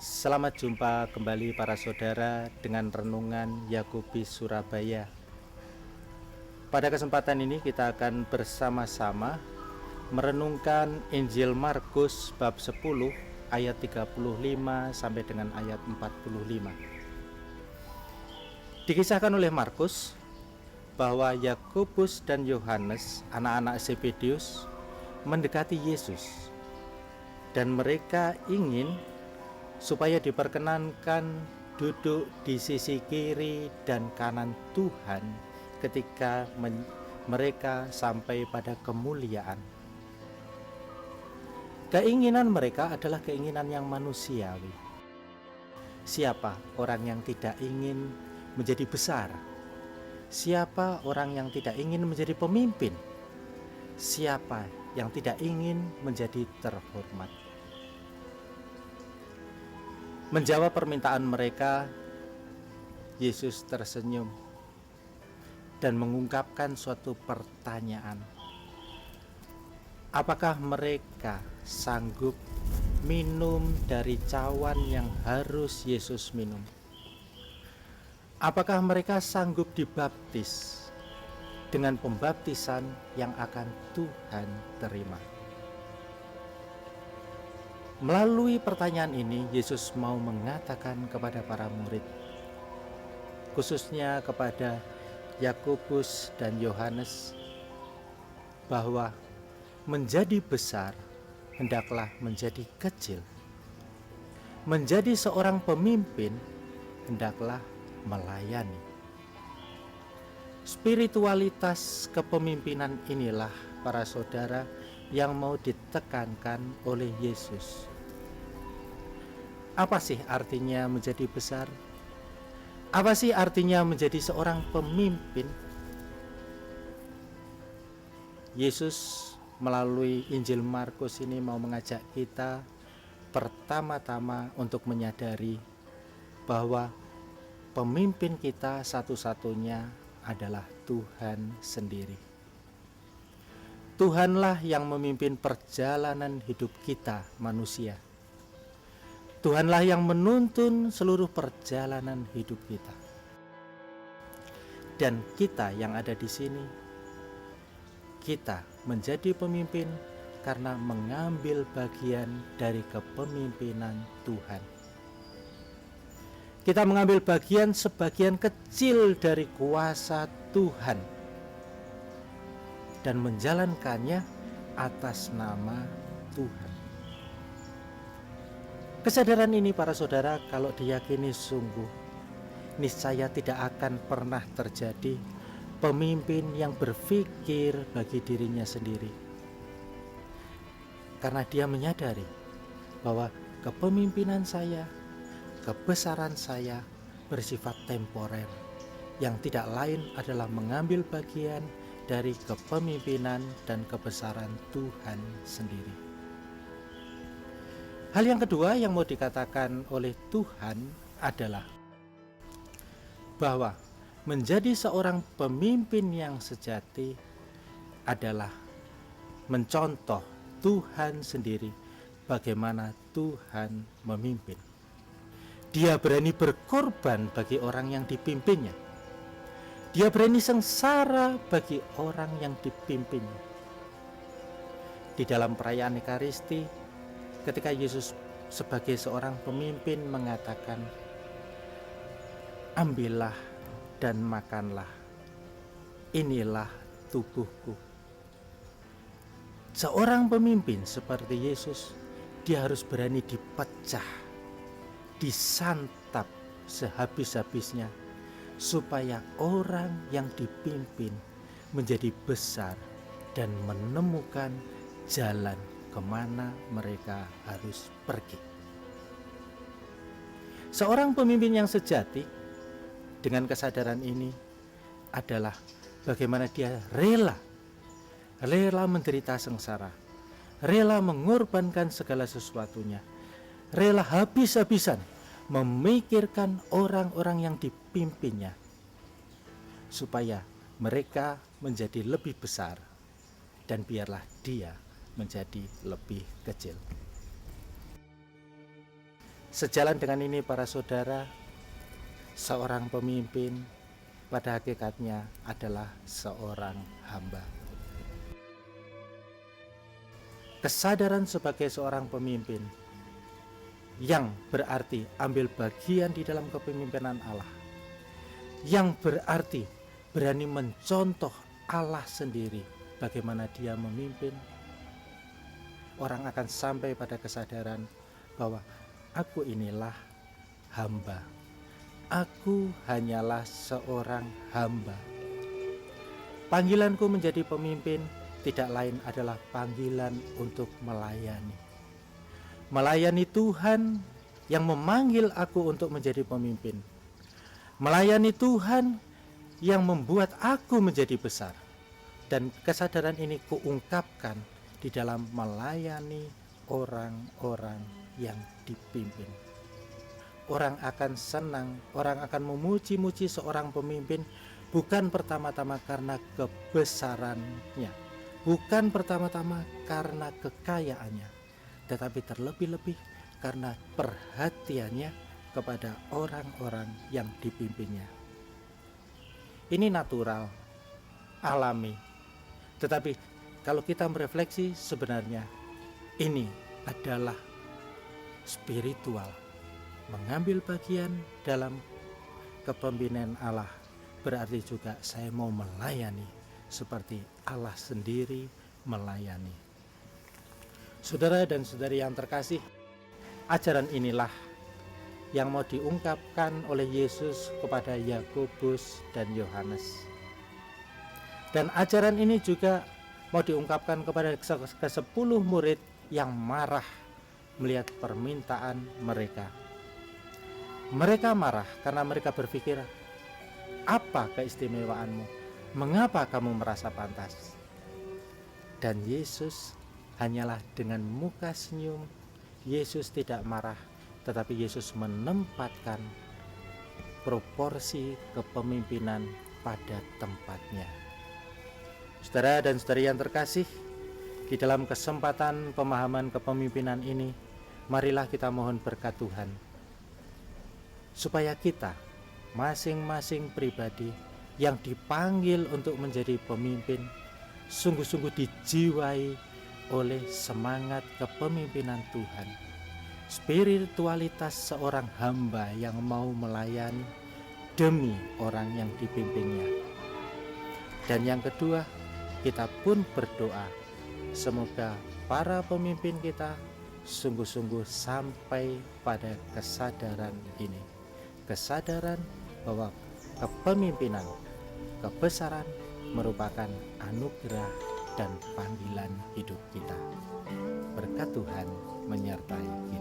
Selamat jumpa kembali para saudara dengan Renungan Yakobus Surabaya. Pada kesempatan ini kita akan bersama-sama merenungkan Injil Markus bab 10 ayat 35 sampai dengan ayat 45. Dikisahkan oleh Markus bahwa Yakobus dan Yohanes, anak-anak Zebedeus, mendekati Yesus dan mereka ingin supaya diperkenankan duduk di sisi kiri dan kanan Tuhan ketika mereka sampai pada kemuliaan. Keinginan mereka adalah keinginan yang manusiawi. Siapa orang yang tidak ingin menjadi besar? Siapa orang yang tidak ingin menjadi pemimpin? Siapa yang tidak ingin menjadi terhormat? Menjawab permintaan mereka, Yesus tersenyum dan mengungkapkan suatu pertanyaan. Apakah mereka sanggup minum dari cawan yang harus Yesus minum? Apakah mereka sanggup dibaptis dengan pembaptisan yang akan Tuhan terima? Melalui pertanyaan ini, Yesus mau mengatakan kepada para murid, khususnya kepada Yakobus dan Yohanes, bahwa menjadi besar hendaklah menjadi kecil. Menjadi seorang pemimpin hendaklah melayani. Spiritualitas kepemimpinan inilah para saudara yang mau ditekankan oleh Yesus. Apa sih artinya menjadi besar? Apa sih artinya menjadi seorang pemimpin? Yesus melalui Injil Markus ini mau mengajak kita pertama-tama untuk menyadari bahwa pemimpin kita satu-satunya adalah Tuhan sendiri. Tuhanlah yang memimpin perjalanan hidup kita manusia. Tuhanlah yang menuntun seluruh perjalanan hidup kita. Dan kita yang ada di sini, kita menjadi pemimpin karena mengambil bagian dari kepemimpinan Tuhan. Kita mengambil bagian sebagian kecil dari kuasa Tuhan dan menjalankannya atas nama Tuhan. Kesadaran ini para saudara kalau diyakini sungguh, niscaya tidak akan pernah terjadi pemimpin yang berpikir bagi dirinya sendiri. Karena dia menyadari bahwa kepemimpinan saya, kebesaran saya bersifat temporer, yang tidak lain adalah mengambil bagian dari kepemimpinan dan kebesaran Tuhan sendiri. Hal yang kedua yang mau dikatakan oleh Tuhan adalah bahwa menjadi seorang pemimpin yang sejati adalah mencontoh Tuhan sendiri, bagaimana Tuhan memimpin. Dia berani berkorban bagi orang yang dipimpinnya. Dia berani sengsara bagi orang yang dipimpinnya. Di dalam perayaan Ekaristi, ketika Yesus sebagai seorang pemimpin mengatakan, ambillah dan makanlah, inilah tubuhku. Seorang pemimpin seperti Yesus, dia harus berani dipecah, disantap sehabis-habisnya, supaya orang yang dipimpin menjadi besar dan menemukan jalan kemana mereka harus pergi. Seorang pemimpin yang sejati dengan kesadaran ini adalah bagaimana dia rela menderita sengsara, rela mengorbankan segala sesuatunya, rela habis-habisan memikirkan orang-orang yang dipimpinnya supaya mereka menjadi lebih besar dan biarlah dia menjadi lebih kecil. Sejalan dengan ini para saudara, seorang pemimpin pada hakikatnya adalah seorang hamba. Kesadaran sebagai seorang pemimpin yang berarti ambil bagian di dalam kepemimpinan Allah, yang berarti berani mencontoh Allah sendiri bagaimana dia memimpin, orang akan sampai pada kesadaran bahwa aku inilah hamba. Aku hanyalah seorang hamba. Panggilanku menjadi pemimpin tidak lain adalah panggilan untuk melayani. Melayani Tuhan yang memanggil aku untuk menjadi pemimpin. Melayani Tuhan yang membuat aku menjadi besar. Dan kesadaran ini kuungkapkan di dalam melayani orang-orang yang dipimpin. Orang akan senang, orang akan memuji-muji seorang pemimpin bukan pertama-tama karena kebesarannya, bukan pertama-tama karena kekayaannya, tetapi terlebih-lebih karena perhatiannya kepada orang-orang yang dipimpinnya. Ini natural, alami, tetapi kalau kita merefleksi sebenarnya ini adalah spiritual. Mengambil bagian dalam kepemimpinan Allah berarti juga saya mau melayani seperti Allah sendiri melayani. Saudara dan saudari yang terkasih, ajaran inilah yang mau diungkapkan oleh Yesus kepada Yakobus dan Yohanes. Dan ajaran ini juga mau diungkapkan kepada ke-10 murid yang marah melihat permintaan mereka. Mereka marah karena mereka berpikir, apa keistimewaanmu? Mengapa kamu merasa pantas? Dan Yesus hanyalah dengan muka senyum. Yesus tidak marah, tetapi Yesus menempatkan proporsi kepemimpinan pada tempatnya. Saudara dan saudari yang terkasih, di dalam kesempatan pemahaman kepemimpinan ini, marilah kita mohon berkat Tuhan, supaya kita masing-masing pribadi yang dipanggil untuk menjadi pemimpin sungguh-sungguh dijiwai oleh semangat kepemimpinan Tuhan, spiritualitas seorang hamba yang mau melayani demi orang yang dipimpinnya. Dan yang kedua, kita pun berdoa semoga para pemimpin kita sungguh-sungguh sampai pada kesadaran ini, kesadaran bahwa kepemimpinan, kebesaran merupakan anugerah dan panggilan hidup kita. Berkat Tuhan menyertai kita.